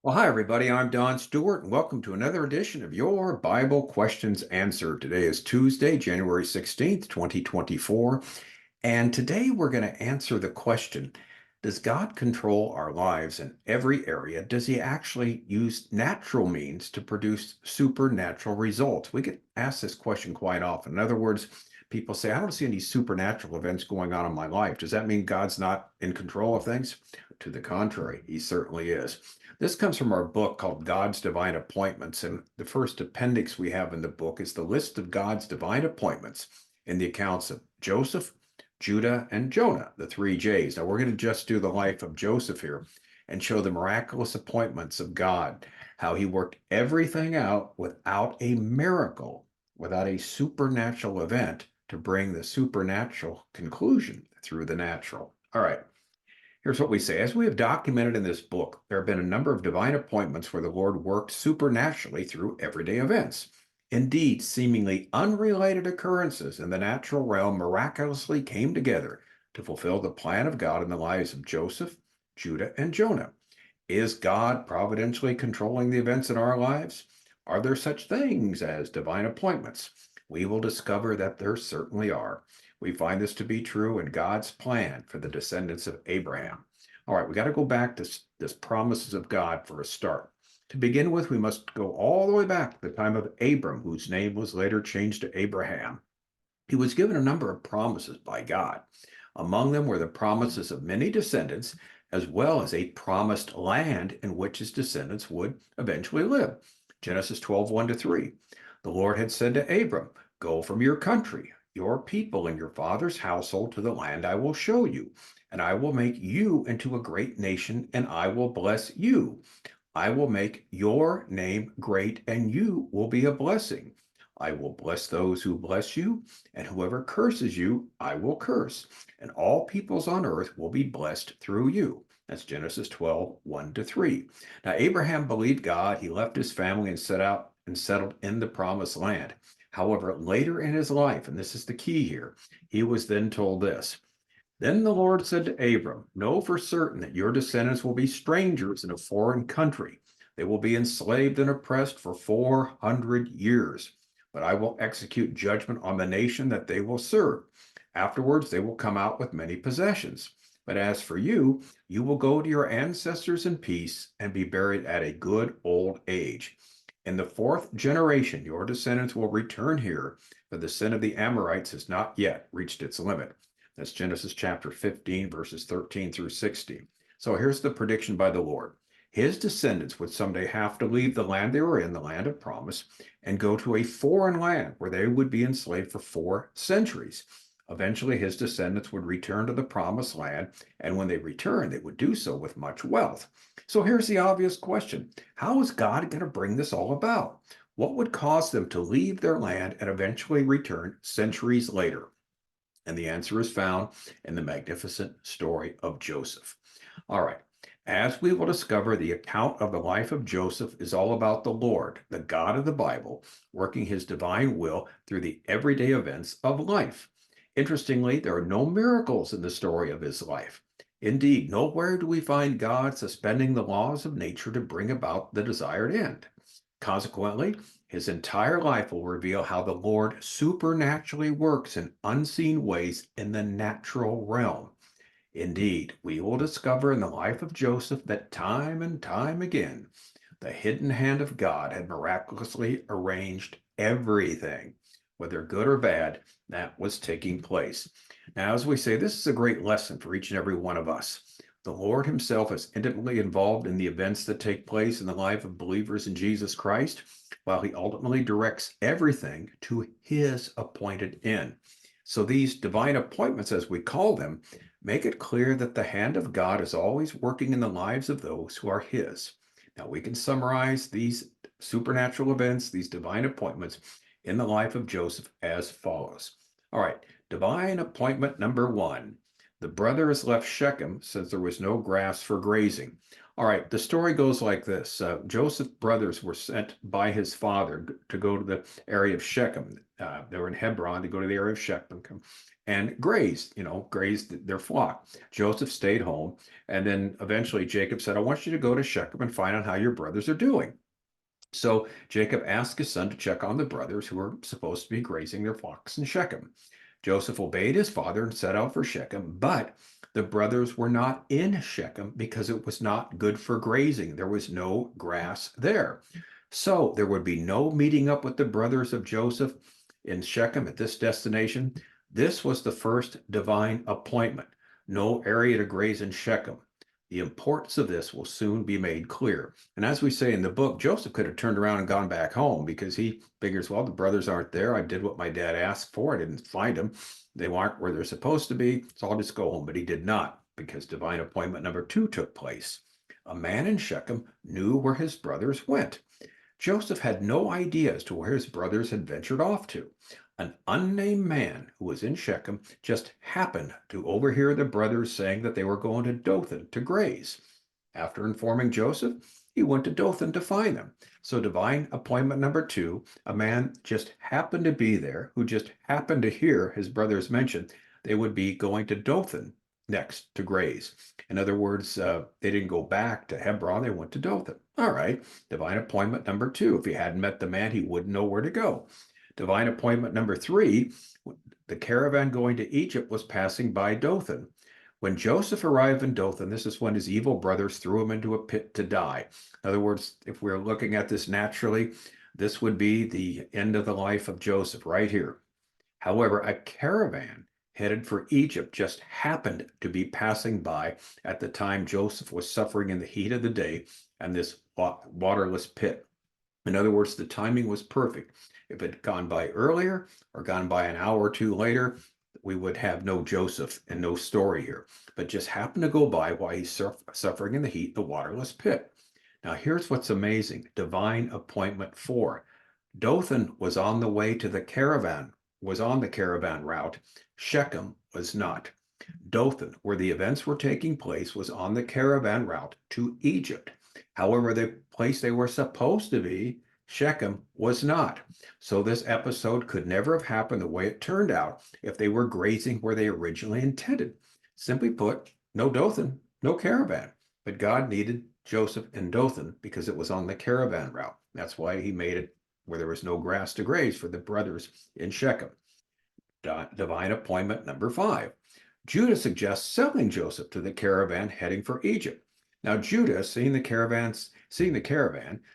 Well, hi, everybody. I'm Don Stewart, and welcome to another edition of your Bible Questions Answered. Today is Tuesday, January 16th, 2024. And today we're going to answer the question, does God control our lives in every area? Does he actually use natural means to produce supernatural results? We get asked this question quite often. In other words, people say, I don't see any supernatural events going on in my life. Does that mean God's not in control of things? To the contrary, he certainly is. This comes from our book called God's Divine Appointments. And the first appendix we have in the book is the list of God's divine appointments in the accounts of Joseph, Judah, and Jonah, the three J's. Now, we're going to just do the life of Joseph here and show the miraculous appointments of God, how he worked everything out without a miracle, without a supernatural event to bring the supernatural conclusion through the natural. All right. Here's what we say. As we have documented in this book, there have been a number of divine appointments where the Lord worked supernaturally through everyday events. Indeed, seemingly unrelated occurrences in the natural realm miraculously came together to fulfill the plan of God in the lives of Joseph, Judah, and Jonah. Is God providentially controlling the events in our lives? Are there such things as divine appointments? We will discover that there certainly are. We find this to be true in God's plan for the descendants of Abraham. All right, we got to go back to this promises of God for a start. To begin with, we must go all the way back to the time of Abram, whose name was later changed to Abraham. He was given a number of promises by God. Among them were the promises of many descendants, as well as a promised land in which his descendants would eventually live. Genesis 12, 1 to 3. The Lord had said to Abram, Go from your country, your people, and your father's household to the land I will show you, and I will make you into a great nation, and I will bless you. I will make your name great, and you will be a blessing. I will bless those who bless you, and whoever curses you, I will curse. And all peoples on earth will be blessed through you. That's Genesis 12, 1 to 3. Now, Abraham believed God. He left his family and set out and settled in the promised land. However, later in his life, and this is the key here, he was then told this. Then the Lord said to Abram, Know for certain that your descendants will be strangers in a foreign country. They will be enslaved and oppressed for 400 years. But I will execute judgment on the nation that they will serve. Afterwards, they will come out with many possessions. But as for you, you will go to your ancestors in peace and be buried at a good old age. In the fourth generation, your descendants will return here, for the sin of the Amorites has not yet reached its limit. That's Genesis chapter 15, verses 13 through 16. So here's the prediction by the Lord. His descendants would someday have to leave the land they were in, the land of promise, and go to a foreign land where they would be enslaved for 4 centuries. Eventually, his descendants would return to the promised land, and when they returned, they would do so with much wealth. So here's the obvious question. How is God going to bring this all about? What would cause them to leave their land and eventually return centuries later? And the answer is found in the magnificent story of Joseph. All right. As we will discover, the account of the life of Joseph is all about the Lord, the God of the Bible, working his divine will through the everyday events of life. Interestingly, there are no miracles in the story of his life. Indeed, nowhere do we find God suspending the laws of nature to bring about the desired end. Consequently, his entire life will reveal how the Lord supernaturally works in unseen ways in the natural realm. Indeed, we will discover in the life of Joseph that time and time again, the hidden hand of God had miraculously arranged everything, whether good or bad, that was taking place. Now, as we say, this is a great lesson for each and every one of us. The Lord himself is intimately involved in the events that take place in the life of believers in Jesus Christ, while he ultimately directs everything to his appointed end. So these divine appointments, as we call them, make it clear that the hand of God is always working in the lives of those who are his. Now, we can summarize these supernatural events, these divine appointments, in the life of Joseph as follows. All right, divine appointment number 1. The brothers left Shechem since there was no grass for grazing. All right, the story goes like this. Joseph's brothers were sent by his father to go to the area of Shechem. They were in Hebron to go to the area of Shechem. and grazed their flock. Joseph stayed home. And then eventually Jacob said, I want you to go to Shechem and find out how your brothers are doing. So Jacob asked his son to check on the brothers who were supposed to be grazing their flocks in Shechem. Joseph obeyed his father and set out for Shechem, but the brothers were not in Shechem because it was not good for grazing. There was no grass there. So there would be no meeting up with the brothers of Joseph in Shechem at this destination. This was the first divine appointment. No area to graze in Shechem. The importance of this will soon be made clear. And as we say in the book, Joseph could have turned around and gone back home because he figures, well, the brothers aren't there. I did what my dad asked for. I didn't find them. They aren't where they're supposed to be. So I'll just go home. But he did not, because divine appointment number 2 took place. A man in Shechem knew where his brothers went. Joseph had no idea as to where his brothers had ventured off to. An unnamed man who was in Shechem just happened to overhear the brothers saying that they were going to Dothan to graze. After informing Joseph, he went to Dothan to find them. So divine appointment number 2, a man just happened to be there who just happened to hear his brothers mention they would be going to Dothan next to graze. In other words, they didn't go back to Hebron, they went to Dothan. All right, divine appointment number 2. If he hadn't met the man, he wouldn't know where to go. Divine appointment number 3, the caravan going to Egypt was passing by Dothan. When Joseph arrived in Dothan, this is when his evil brothers threw him into a pit to die. In other words, if we're looking at this naturally, this would be the end of the life of Joseph right here. However, a caravan headed for Egypt just happened to be passing by at the time Joseph was suffering in the heat of the day and this waterless pit. In other words, the timing was perfect. If it had gone by earlier or gone by an hour or two later, we would have no Joseph and no story here, but just happened to go by while he's suffering in the heat, the waterless pit. Now, here's what's amazing. Divine appointment 4. Dothan was on the way to the caravan, was on the caravan route. Shechem was not. Dothan, where the events were taking place, was on the caravan route to Egypt. However, the place they were supposed to be, Shechem, was not. So this episode could never have happened the way it turned out if they were grazing where they originally intended. Simply put, no Dothan, no caravan. But God needed Joseph in Dothan because it was on the caravan route. That's why he made it where there was no grass to graze for the brothers in Shechem. Divine appointment number 5. Judah suggests selling Joseph to the caravan heading for Egypt. Now Judah, seeing the caravan,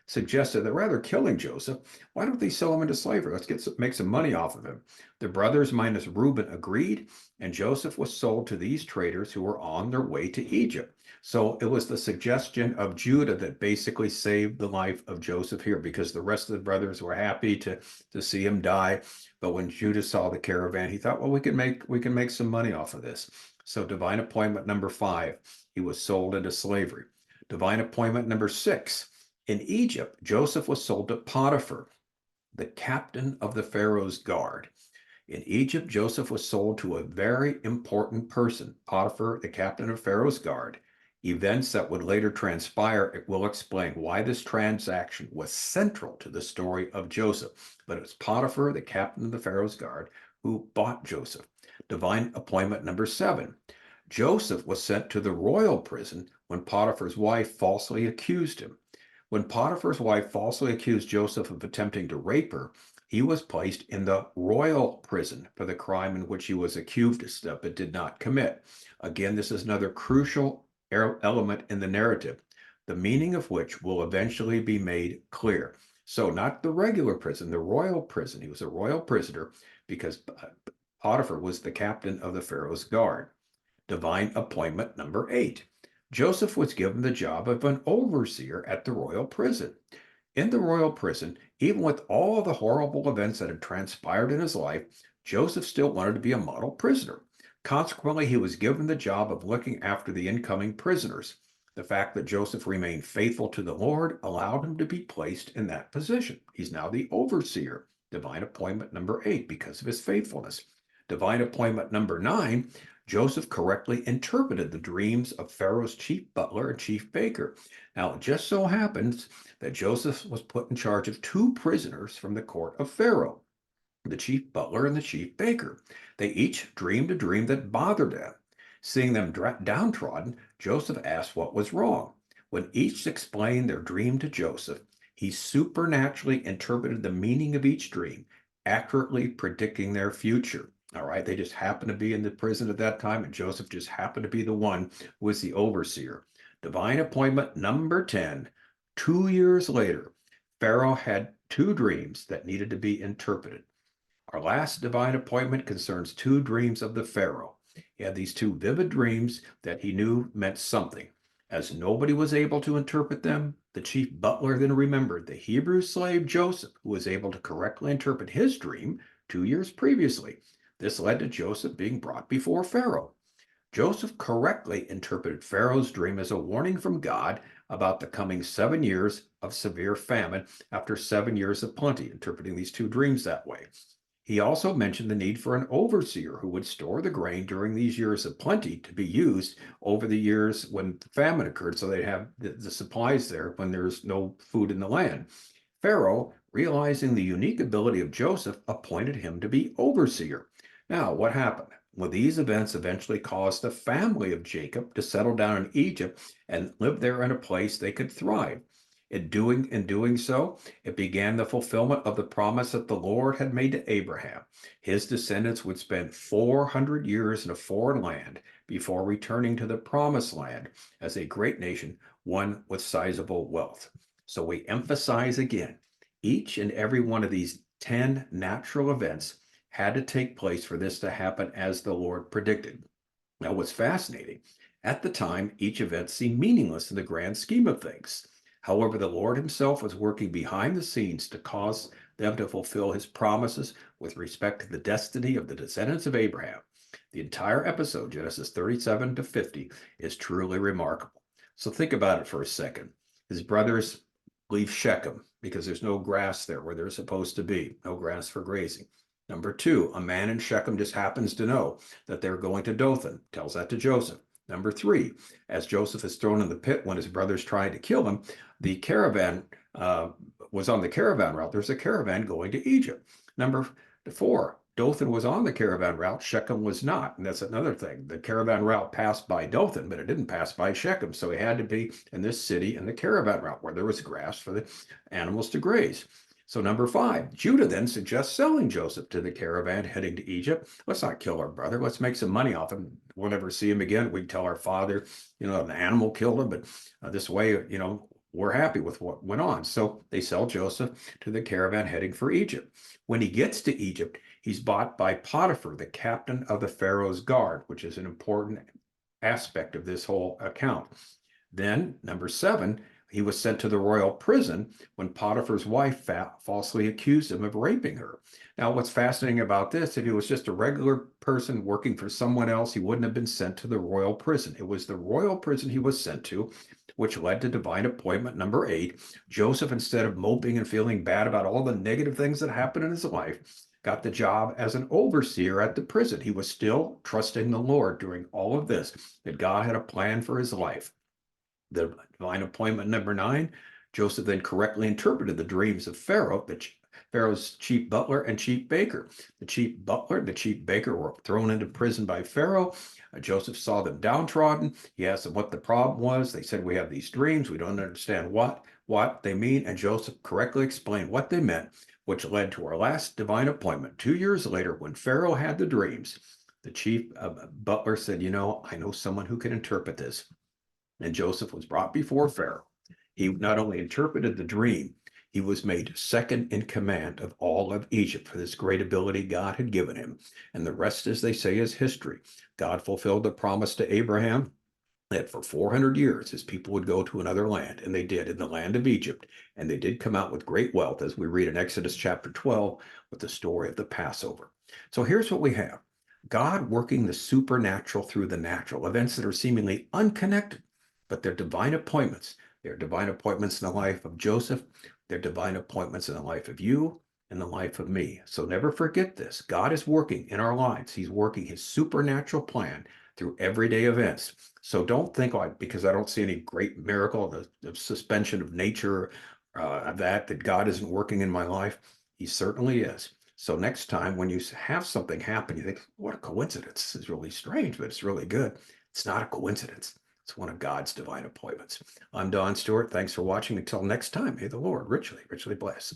suggested that rather killing Joseph, why don't they sell him into slavery? Let's make some money off of him. The brothers minus Reuben agreed, and Joseph was sold to these traders who were on their way to Egypt. So it was the suggestion of Judah that basically saved the life of Joseph here, because the rest of the brothers were happy to see him die. But when Judah saw the caravan, he thought, well, we can make some money off of this. So divine appointment number 5, he was sold into slavery. Divine appointment number 6, in Egypt, Joseph was sold to Potiphar, the captain of the Pharaoh's guard. In Egypt, Joseph was sold to a very important person, Potiphar, the captain of Pharaoh's guard. Events that would later transpire will explain why this transaction was central to the story of Joseph. But it was Potiphar, the captain of the Pharaoh's guard, who bought Joseph. Divine appointment number 7. Joseph was sent to the royal prison when Potiphar's wife falsely accused him. When Potiphar's wife falsely accused Joseph of attempting to rape her, he was placed in the royal prison for the crime in which he was accused of but did not commit. Again, this is another crucial element in the narrative, the meaning of which will eventually be made clear. So not the regular prison, the royal prison. He was a royal prisoner because Potiphar was the captain of the Pharaoh's guard. Divine appointment number 8. Joseph was given the job of an overseer at the royal prison. In the royal prison, even with all the horrible events that had transpired in his life, Joseph still wanted to be a model prisoner. Consequently, he was given the job of looking after the incoming prisoners. The fact that Joseph remained faithful to the Lord allowed him to be placed in that position. He's now the overseer. Divine appointment number 8 because of his faithfulness. Divine appointment number 9, Joseph correctly interpreted the dreams of Pharaoh's chief butler and chief baker. Now, it just so happens that Joseph was put in charge of 2 prisoners from the court of Pharaoh. the chief butler and the chief baker. They each dreamed a dream that bothered them. Seeing them downtrodden, Joseph asked what was wrong. When each explained their dream to Joseph, he supernaturally interpreted the meaning of each dream, accurately predicting their future. All right, they just happened to be in the prison at that time, and Joseph just happened to be the one who was the overseer. Divine appointment number 10. 2 years later, Pharaoh had two dreams that needed to be interpreted. Our last divine appointment concerns two dreams of the Pharaoh. He had these two vivid dreams that he knew meant something. As nobody was able to interpret them, the chief butler then remembered the Hebrew slave Joseph, who was able to correctly interpret his dream 2 years previously. This led to Joseph being brought before Pharaoh. Joseph correctly interpreted Pharaoh's dream as a warning from God about the coming 7 years of severe famine after 7 years of plenty, interpreting these two dreams that way. He also mentioned the need for an overseer who would store the grain during these years of plenty to be used over the years when famine occurred, so they'd have the supplies there when there's no food in the land. Pharaoh, realizing the unique ability of Joseph, appointed him to be overseer. Now, what happened? Well, these events eventually caused the family of Jacob to settle down in Egypt and live there in a place they could thrive. In doing so, it began the fulfillment of the promise that the Lord had made to Abraham. His descendants would spend 400 years in a foreign land before returning to the promised land as a great nation, one with sizable wealth. So we emphasize again, each and every one of these 10 natural events had to take place for this to happen as the Lord predicted. Now, what's fascinating, at the time, each event seemed meaningless in the grand scheme of things. However, the Lord himself was working behind the scenes to cause them to fulfill his promises with respect to the destiny of the descendants of Abraham. The entire episode, Genesis 37 to 50, is truly remarkable. So think about it for a second. His brothers leave Shechem because there's no grass there where they're supposed to be, no grass for grazing. Number two, a man in Shechem just happens to know that they're going to Dothan, tells that to Joseph. Number three, as Joseph is thrown in the pit when his brothers tried to kill him, the caravan was on the caravan route. There's a caravan going to Egypt. Number four, Dothan was on the caravan route. Shechem was not. And that's another thing. The caravan route passed by Dothan, but it didn't pass by Shechem. So he had to be in this city in the caravan route where there was grass for the animals to graze. So number five, Judah then suggests selling Joseph to the caravan heading to Egypt. Let's not kill our brother. Let's make some money off him. We'll never see him again. We can tell our father, an animal killed him, but this way, we're happy with what went on. So they sell Joseph to the caravan heading for Egypt. When he gets to Egypt, he's bought by Potiphar, the captain of the Pharaoh's guard, which is an important aspect of this whole account. Then, number seven, he was sent to the royal prison when Potiphar's wife falsely accused him of raping her. Now, what's fascinating about this, if he was just a regular person working for someone else, he wouldn't have been sent to the royal prison. It was the royal prison he was sent to, which led to divine appointment number 8. Joseph, instead of moping and feeling bad about all the negative things that happened in his life, got the job as an overseer at the prison. He was still trusting the Lord during all of this, that God had a plan for his life. The divine appointment number 9, Joseph then correctly interpreted the dreams of Pharaoh, Pharaoh's chief butler and chief baker. The chief butler and the chief baker were thrown into prison by Pharaoh. Joseph saw them downtrodden. He asked them what the problem was. They said, we have these dreams. We don't understand what they mean. And Joseph correctly explained what they meant, which led to our last divine appointment. 2 years later, when Pharaoh had the dreams, the chief butler said, I know someone who can interpret this. And Joseph was brought before Pharaoh. He not only interpreted the dream, he was made second in command of all of Egypt for this great ability God had given him. And the rest, as they say, is history. God fulfilled the promise to Abraham that for 400 years his people would go to another land, and they did, in the land of Egypt. And they did come out with great wealth, as we read in Exodus chapter 12 with the story of the Passover. So here's what we have. God working the supernatural through the natural, events that are seemingly unconnected, but they're divine appointments. They're divine appointments in the life of Joseph. They're divine appointments in the life of you and the life of me. So never forget this. God is working in our lives. He's working his supernatural plan through everyday events. So don't think, because I don't see any great miracle, the suspension of nature, that God isn't working in my life. He certainly is. So next time when you have something happen, you think, what a coincidence. This is really strange, but it's really good. It's not a coincidence. It's one of God's divine appointments. I'm Don Stewart. Thanks for watching. Until next time, may the Lord richly, richly bless.